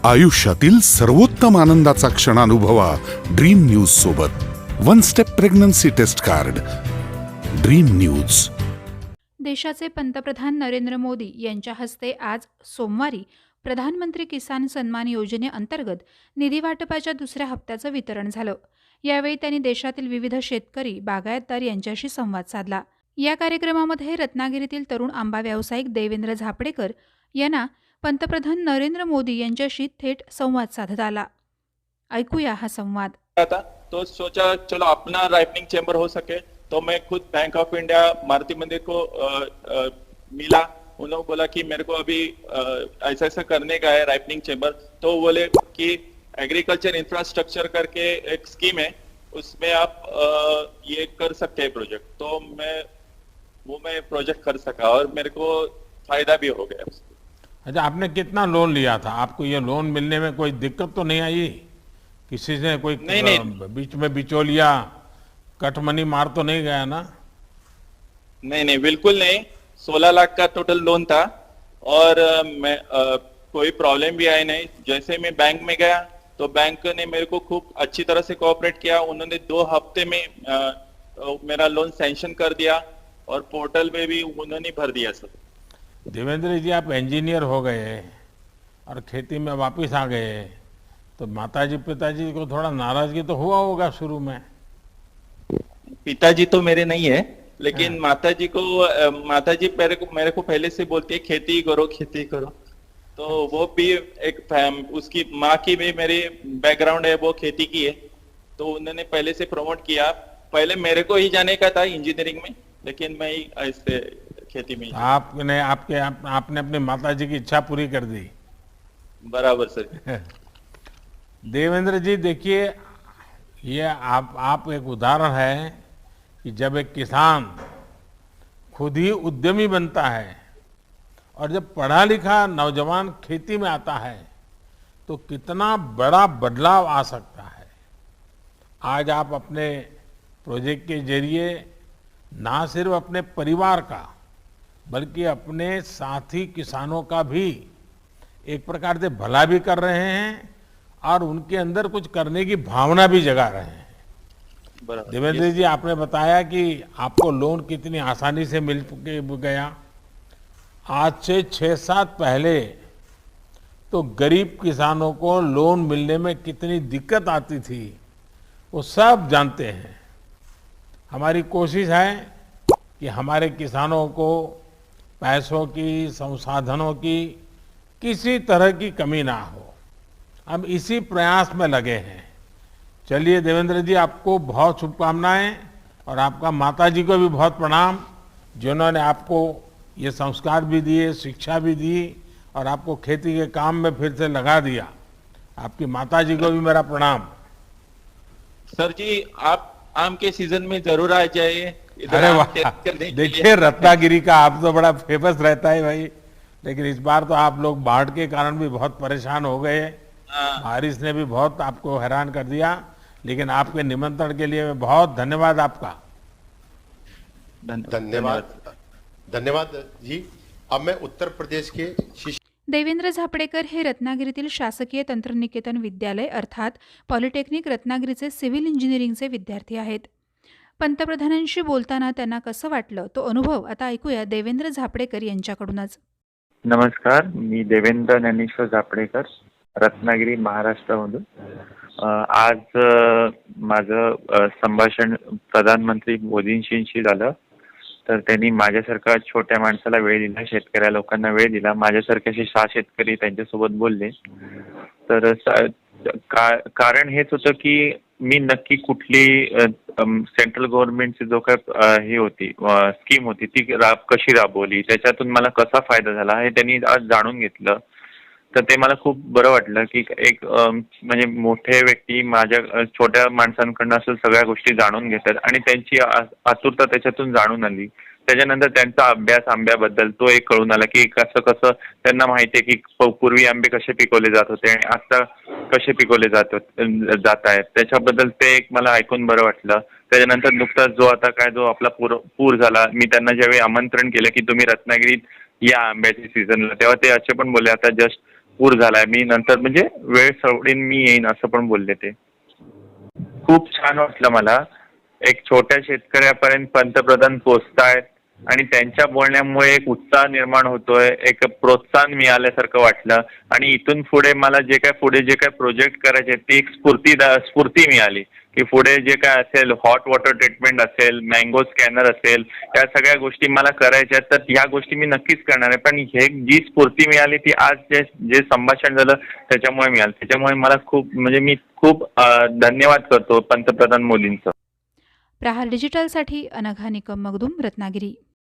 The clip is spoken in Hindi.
आयुष्यातील सर्वोत्तम आनंदाचा क्षण अनुभवा ड्रीम न्यूज सोबत. One step pregnancy test card. Dream news. देशाचे पंतप्रधान नरेंद्र मोदी यांच्या हस्ते आज सोमवारी प्रधानमंत्री किसान सन्मान योजनेअंतर्गत निधी वाटपाच्या दुसऱ्या हप्त्याचं वितरण झालं. यावेळी त्यांनी देशातील विविध शेतकरी, बागायतदार यांच्याशी संवाद साधला. या कार्यक्रमामध्ये रत्नागिरीतील तरुण आंबा व्यावसायिक देवेंद्र झापडेकर यांना पंतप्रधान नरेंद्र मोदी यांच्याशी थेट संवाद साधता आला. ऐकूया हा संवाद. तो सोचा चलो अपना राइपनिंग चेंबर हो सके, तो मैं खुद बैंक ऑफ इंडिया मारुति मंदिर को मिला. उन लोगों बोला कि मेरे को अभी ऐसा ऐसा करने का है राइपनिंग चेंबर. तो बोले कि एग्रीकल्चर इंफ्रास्ट्रक्चर करके एक स्कीम है, उसमें आप ये कर सकते हैं प्रोजेक्ट. तो मैं प्रोजेक्ट कर सका और मेरे को फायदा भी हो गया. अच्छा, आपने कितना लोन लिया था? आपको ये लोन मिलने में कोई दिक्कत तो नहीं आई? किसी से कोई नहीं. बीच में बिचौलिया कटमनी मार तो नहीं गया ना? नहीं, बिल्कुल नहीं. 16 लाख का टोटल लोन था और मैं कोई प्रॉब्लम भी आई नहीं. जैसे मैं बैंक में गया तो बैंक ने मेरे को खूब अच्छी तरह से कोऑपरेट किया. उन्होंने 2 हफ्ते में मेरा लोन सैंक्शन कर दिया और पोर्टल में भी उन्होंने भर दिया. सब देवेंद्र जी, आप इंजीनियर हो गए और खेती में वापस आ गए, तो माताजी पिताजी को थोड़ा नाराजगी तो हुआ होगा शुरू में? पिताजी तो मेरे नहीं है, लेकिन माताजी मेरे को पहले से बोलती है खेती करो. तो वो भी एक उसकी माँ की भी मेरी बैकग्राउंड है, वो खेती की है, तो उन्होंने पहले से प्रमोट किया. पहले मेरे को ही जाने का था इंजीनियरिंग में, लेकिन मैं ही ऐसे खेती में. आपने अपनी माताजी की इच्छा पूरी कर दी. बराबर सर. देवेंद्र जी, देखिए, ये आप एक उदाहरण है कि जब एक किसान खुद ही उद्यमी बनता है और जब पढ़ा लिखा नौजवान खेती में आता है तो कितना बड़ा बदलाव आ सकता है. आज आप अपने प्रोजेक्ट के जरिए ना सिर्फ अपने परिवार का बल्कि अपने साथी किसानों का भी एक प्रकार से भला भी कर रहे हैं और उनके अंदर कुछ करने की भावना भी जगा रहे हैं. देवेंद्र जी, आपने बताया कि आपको लोन कितनी आसानी से मिल गया. आज से 6-7 पहले तो गरीब किसानों को लोन मिलने में कितनी दिक्कत आती थी, वो सब जानते हैं. हमारी कोशिश है कि हमारे किसानों को पैसों की, संसाधनों की किसी तरह की कमी ना हो. हम इसी प्रयास में लगे हैं. चलिए देवेंद्र जी, आपको बहुत शुभकामनाएं और आपका माताजी को भी बहुत प्रणाम, जिन्होंने आपको ये संस्कार भी दिए, शिक्षा भी दी और आपको खेती के काम में फिर से लगा दिया. आपकी माताजी को भी मेरा प्रणाम. सर जी, आप आम के सीजन में जरूर आ जाइए. अरे वाह, देखिए रत्नागिरी का आप तो बड़ा फेमस रहता है भाई, लेकिन इस बार तो आप लोग बाढ़ के कारण भी बहुत परेशान हो गए. बारिश ने भी बहुत आपको हैरान कर दिया, लेकिन आपके निमंत्रण के लिए बहुत धन्यवाद आपका. धन्यवाद जी. अब मैं उत्तर प्रदेश के देवेंद्र झापडेकर हे रत्नागिरीतील शासकीय तंत्रनिकेतन विद्यालय अर्थात पॉलिटेक्निक रत्नागिरीचे सिव्हिल इंजिनिअरिंगचे विद्यार्थी आहेत. पंतप्रधानांशी बोलताना त्यांना कसं वाटलं, तो अनुभव आता ऐकूया देवेंद्र झापडेकर यांच्याकडूनच. नमस्कार, मी देवेंद्र ज्ञानेश्वर झापडेकर, रत्नागिरी, महाराष्ट्रामधून. आज माझं संभाषण प्रधानमंत्री मोदींशी झालं. तर त्यांनी माझ्यासारखा छोट्या माणसाला वेळ दिला, शेतकऱ्या लोकांना वेळ दिला. माझ्यासारखे 6 शेतकरी त्यांच्यासोबत बोलले. तर कारण हेच होतं की मी नक्की कुठली सेंट्रल गव्हर्नमेंटची जो काय हे होती स्कीम होती ती कशी राबवली, त्याच्यातून मला कसा फायदा झाला हे त्यांनी आज जाणून घेतलं. तर ते मला खूप बरं वाटलं की एक म्हणजे मोठे व्यक्ती माझ्या छोट्या माणसांकडनं असं सगळ्या गोष्टी जाणून घेतात आणि त्यांची आतुरता त्याच्यातून जाणून आली. त्याच्यानंतर त्यांचा अभ्यास आंब्याबद्दल तो एक कळून आला की कसं त्यांना माहिती आहे की पूर्वी आंबे कसे पिकवले जात होते आणि आता कसे पिकवले जात आहेत, त्याच्याबद्दल ते एक मला ऐकून बरं वाटलं. त्याच्यानंतर नुकताच जो आपला पूर झाला, मी त्यांना ज्यावेळी आमंत्रण केलं की तुम्ही रत्नागिरीत या आंब्याच्या सीझनला, तेव्हा ते असे पण बोलले आता जस्ट पूर झालाय, मी नंतर म्हणजे वेळ सोडीन मी येईन असं पण बोलले ते. खूप छान वाटलं मला. एक छोट्या शेतकऱ्यापर्यंत पंतप्रधान पोचतायत आणि त्यांच्या बोलण्यामुळे एक उत्साह निर्माण होतोय, एक प्रोत्साहन मिळाल्यासारखं वाटलं आणि इथून पुढे मला जे काय प्रोजेक्ट करायचे ती एक स्फूर्ती मिळाली की पुढे जे काय असेल, हॉट वॉटर ट्रीटमेंट असेल, मँगो स्कॅनर असेल, या सगळ्या गोष्टी मला करायच्या आहेत. तर ह्या गोष्टी मी नक्कीच करणार आहे. पण हे जी स्फूर्ती मिळाली ती आज जे संभाषण झालं त्याच्यामुळे मिळाली. त्याच्यामुळे मला खूप म्हणजे मी खूप धन्यवाद करतो पंतप्रधान मोदींचं. प्रहार डिजिटलसाठी अनघा निकम मगदूम, रत्नागिरी.